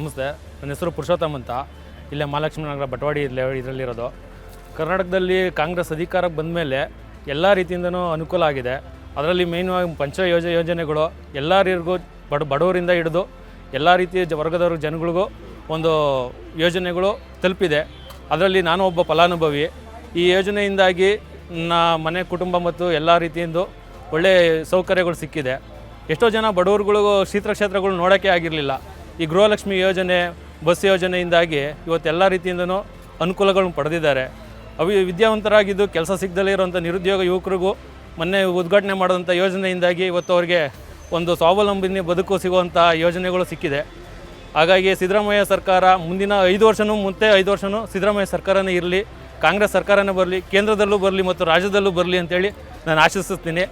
ನಮಸ್ತೆ. ನನ್ನ ಹೆಸರು ಪುರುಷೋತ್ತಮ್ ಅಂತ. ಇಲ್ಲೇ ಮಹಾಲಕ್ಷ್ಮಿ ನಗರ ಬಟವಾಡಿ ಇದರಲ್ಲಿರೋದು. ಕರ್ನಾಟಕದಲ್ಲಿ ಕಾಂಗ್ರೆಸ್ ಅಧಿಕಾರಕ್ಕೆ ಬಂದ ಮೇಲೆ ಎಲ್ಲ ರೀತಿಯಿಂದನೂ ಅನುಕೂಲ ಆಗಿದೆ. ಅದರಲ್ಲಿ ಮೇಯ್ನಾಗಿ ಯೋಜನೆಗಳು ಎಲ್ಲರಿಗೂ ಬಡವರಿಂದ ಹಿಡಿದು ಎಲ್ಲ ರೀತಿಯ ವರ್ಗದವ್ರ ಜನಗಳಿಗೂ ಒಂದು ಯೋಜನೆಗಳು ತಲುಪಿದೆ. ಅದರಲ್ಲಿ ನಾನು ಒಬ್ಬ ಫಲಾನುಭವಿ. ಈ ಯೋಜನೆಯಿಂದಾಗಿ ನನ್ನ ಮನೆ ಕುಟುಂಬ ಮತ್ತು ಎಲ್ಲ ರೀತಿಯಿಂದ ಒಳ್ಳೆಯ ಸೌಕರ್ಯಗಳು ಸಿಕ್ಕಿದೆ. ಎಷ್ಟೋ ಜನ ಬಡವರುಗಳಿಗೂ ಕ್ಷೇತ್ರಗಳು ನೋಡೋಕ್ಕೆ ಆಗಿರಲಿಲ್ಲ. ಈ ಗೃಹಲಕ್ಷ್ಮಿ ಯೋಜನೆ, ಬಸ್ ಯೋಜನೆಯಿಂದಾಗಿ ಇವತ್ತೆಲ್ಲ ರೀತಿಯಿಂದನೂ ಅನುಕೂಲಗಳನ್ನು ಪಡೆದಿದ್ದಾರೆ. ವಿದ್ಯಾವಂತರಾಗಿದ್ದು ಕೆಲಸ ಸಿಗದಲ್ಲೇ ಇರೋಂಥ ನಿರುದ್ಯೋಗ ಯುವಕರಿಗೂ ಮೊನ್ನೆ ಉದ್ಘಾಟನೆ ಮಾಡೋಂಥ ಯೋಜನೆಯಿಂದಾಗಿ ಇವತ್ತು ಅವರಿಗೆ ಒಂದು ಸ್ವಾವಲಂಬನೆ ಬದುಕು ಸಿಗುವಂಥ ಯೋಜನೆಗಳು ಸಿಕ್ಕಿದೆ. ಹಾಗಾಗಿ ಸಿದ್ದರಾಮಯ್ಯ ಸರ್ಕಾರ ಮುಂದಿನ 5 ವರ್ಷವೂ ಸಿದ್ದರಾಮಯ್ಯ ಸರ್ಕಾರನೇ ಇರಲಿ, ಕಾಂಗ್ರೆಸ್ ಸರ್ಕಾರನೇ ಬರಲಿ, ಕೇಂದ್ರದಲ್ಲೂ ಬರಲಿ ಮತ್ತು ರಾಜ್ಯದಲ್ಲೂ ಬರಲಿ ಅಂತೇಳಿ ನಾನು ಆಶಿಸುತ್ತೀನಿ.